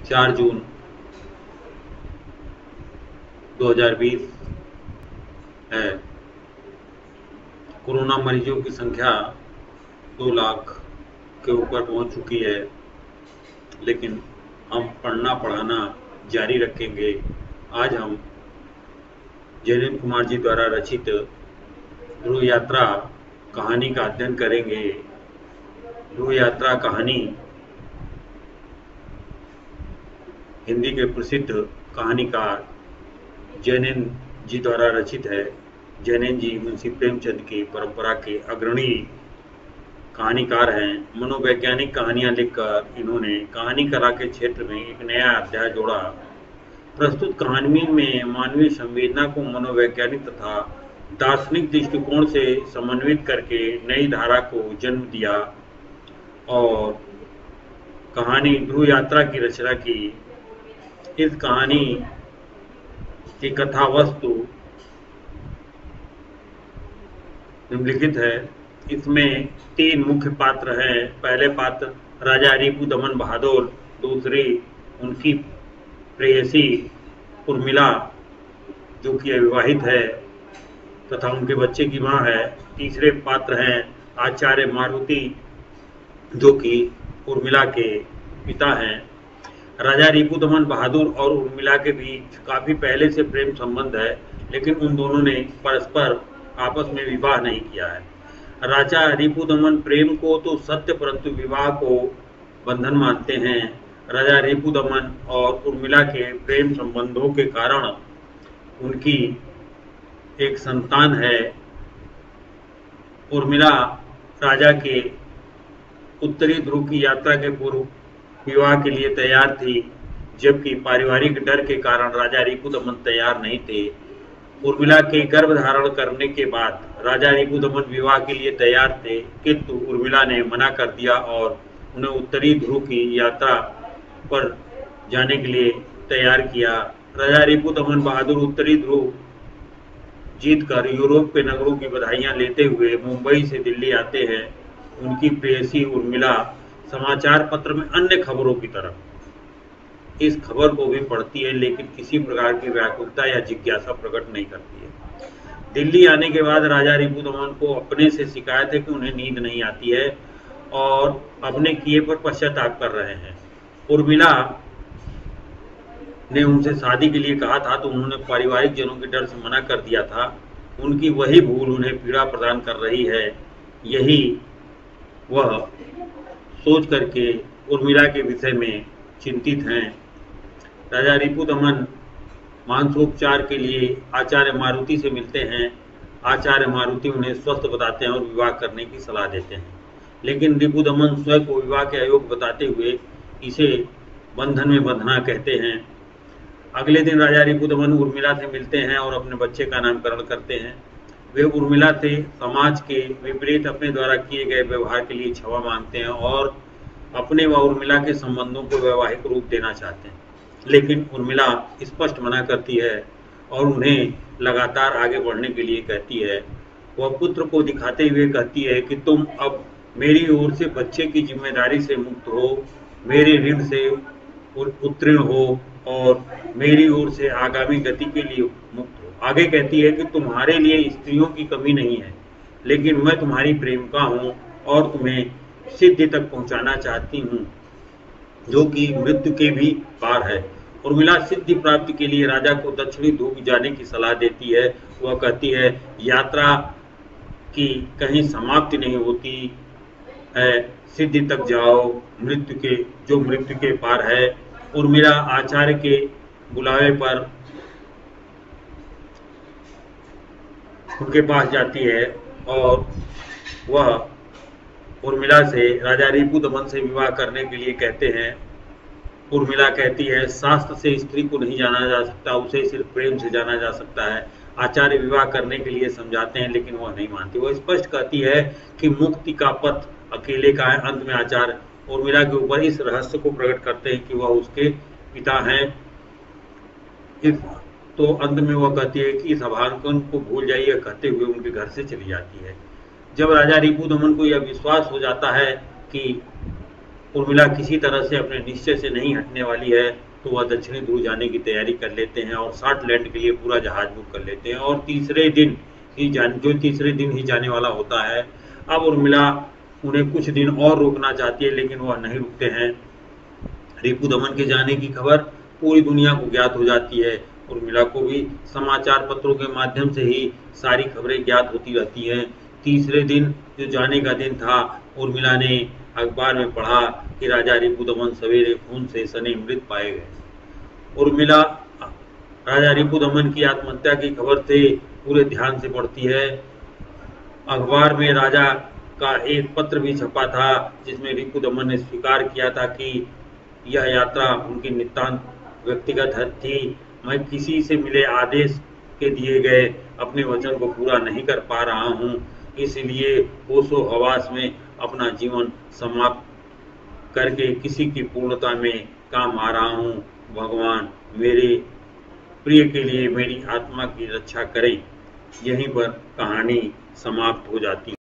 4 जून 2020 है। कोरोना मरीजों की संख्या 2 लाख के ऊपर पहुंच चुकी है, लेकिन हम पढ़ना पढ़ाना जारी रखेंगे। आज हम जयनेंद्र कुमार जी द्वारा रचित ध्रुव यात्रा कहानी का अध्ययन करेंगे। ध्रुव यात्रा कहानी हिंदी के प्रसिद्ध कहानीकार जयनेंद्र जी द्वारा रचित है। जयनेंद्र जी मुंशी प्रेमचंद की परंपरा के अग्रणी कहानीकार हैं। मनोवैज्ञानिक कहानियां लिखकर इन्होंने कहानी कला के क्षेत्र में एक नया अध्याय जोड़ा। प्रस्तुत कहानी में मानवीय संवेदना को मनोवैज्ञानिक तथा दार्शनिक दृष्टिकोण से समन्वित करके नई धारा को जन्म दिया और कहानी ध्रुव यात्रा की रचना की। इस कहानी की कथा वस्तु निम्नलिखित है। इसमें 3 मुख्य पात्र हैं। पहले पात्र राजा रिपुदमन बहादुर, दूसरी उनकी प्रेयसी उर्मिला जो कि अविवाहित है तथा उनके बच्चे की मां है। तीसरे पात्र हैं आचार्य मारुति जो कि उर्मिला के पिता हैं। राजा रिपुदमन बहादुर और उर्मिला के बीच काफी पहले से प्रेम संबंध है, लेकिन उन दोनों ने परस्पर आपस में विवाह नहीं किया है। राजा रिपुदमन प्रेम को तो सत्य परंतु विवाह को बंधन मानते हैं। राजा रिपुदमन और उर्मिला के प्रेम संबंधों के कारण उनकी एक संतान है। उर्मिला राजा के उत्तरी ध्रुव की यात्रा के पूर्व विवाह के लिए तैयार थी, जबकि पारिवारिक डर के कारण राजा रिपुदमन तैयार नहीं थे। उर्मिला के गर्भ धारण करने के बाद राजा रिपुदमन विवाह के लिए तैयार थे, किंतु उर्मिला ने मना कर दिया और उन्हें उत्तरी ध्रुव की यात्रा पर जाने के लिए तैयार किया। राजा रिपुदमन बहादुर उत्तरी ध्रुव जीतकर यूरोप के नगरों की बधाइयां लेते हुए मुंबई से दिल्ली आते हैं। उनकी प्रेयसी उर्मिला समाचार पत्र में अन्य खबरों की तरह इस खबर को भी पढ़ती है, लेकिन किसी प्रकार की व्याकुलता या जिज्ञासा प्रकट नहीं करती है। दिल्ली आने के बाद राजा रिपुदमन को अपने से शिकायत है कि उन्हें नींद नहीं आती है और अपने किए पर पश्चाताप कर रहे हैं। उर्मिला ने उनसे शादी के लिए कहा था तो उन्होंने पारिवारिक जनों के डर से मना कर दिया था। उनकी वही भूल उन्हें पीड़ा प्रदान कर रही है, यही वह सोच करके उर्मिला के विषय में चिंतित हैं। राजा रिपुदमन मानसोपचार के लिए आचार्य मारुति से मिलते हैं। आचार्य मारुति उन्हें स्वस्थ बताते हैं और विवाह करने की सलाह देते हैं, लेकिन रिपुदमन स्वयं को विवाह के अयोग्य बताते हुए इसे बंधन में बंधना कहते हैं। अगले दिन राजा रिपुदमन उर्मिला से मिलते हैं और अपने बच्चे का नामकरण करते हैं। वे उर्मिला से समाज के विपरीत अपने द्वारा किए गए व्यवहार के लिए क्षमा मांगते हैं और अपने व उर्मिला के संबंधों को वैवाहिक रूप देना चाहते हैं, लेकिन उर्मिला स्पष्ट मना करती है और उन्हें लगातार आगे बढ़ने के लिए कहती है। वह पुत्र को दिखाते हुए कहती है कि तुम अब मेरी ओर से बच्चे की जिम्मेदारी से मुक्त हो, मेरे ऋण से उत्तीर्ण हो और मेरी ओर से आगामी गति के लिए मुक्त हो। आगे कहती है कि तुम्हारे लिए स्त्रियों की कमी नहीं है, लेकिन मैं तुम्हारी प्रेमिका हूँ और तुम्हें सिद्धि तक पहुँचाना चाहती हूँ जो कि मृत्यु के भी पार है। उर्मिला सिद्धि प्राप्ति के लिए राजा को दक्षिणी ध्रुव जाने की सलाह देती है। वह कहती है यात्रा की कहीं समाप्ति नहीं होती है, सिद्धि तक जाओ, मृत्यु के पार है। उर्मिला आचार्य के बुलावे पर उनके पास जाती है और वह उर्मिला से राजा रिपुदमन से विवाह करने के लिए कहते हैं। उर्मिला कहती है शास्त्र से स्त्री को नहीं जाना जा सकता, उसे सिर्फ प्रेम से जाना जा सकता है। आचार्य विवाह करने के लिए समझाते हैं, लेकिन वह नहीं मानती। वह स्पष्ट कहती है कि मुक्ति का पथ अकेले का है। अंत में आचार्य उर्मिला के ऊपर इस रहस्य को प्रकट करते हैं कि वह उसके पिता हैं। तो अंत में वह कहती है कि इस अभागन को भूल जाइए, कहते हुए उनके घर से चली जाती है। जब राजा रिपुदमन को यह विश्वास हो जाता है कि उर्मिला किसी तरह से अपने निश्चय से नहीं हटने वाली है, तो वह दक्षिणी ध्रुव जाने की तैयारी कर लेते हैं और स्कॉटलैंड के लिए पूरा जहाज बुक कर लेते हैं और तीसरे दिन ही जाने वाला होता है। अब उर्मिला उन्हें कुछ दिन और रोकना चाहती है, लेकिन वह नहीं रुकते हैं। रिपुदमन के जाने की खबर पूरी दुनिया को ज्ञात हो जाती है। उर्मिला को भी समाचार पत्रों के माध्यम से ही सारी खबरें ज्ञात होती रहती हैं। तीसरे दिन जो जाने का दिन था, उर्मिला ने अखबार में पढ़ा कि राजा रिपुदमन सवेरे खून से सने मृत पाए गए। उर्मिला राजा रिपुदमन की आत्महत्या की खबर से पूरे ध्यान से पढ़ती है। अखबार में राजा का एक पत्र भी छपा था, जिसमें रिपुदमन ने स्वीकार किया था कि यह यात्रा उनकी नितांत व्यक्तिगत थी। मैं किसी से मिले आदेश के दिए गए अपने वचन को पूरा नहीं कर पा रहा हूँ, इसलिए होशो हवास में अपना जीवन समाप्त करके किसी की पूर्णता में काम आ रहा हूँ। भगवान मेरे प्रिय के लिए मेरी आत्मा की रक्षा करें। यहीं पर कहानी समाप्त हो जाती है।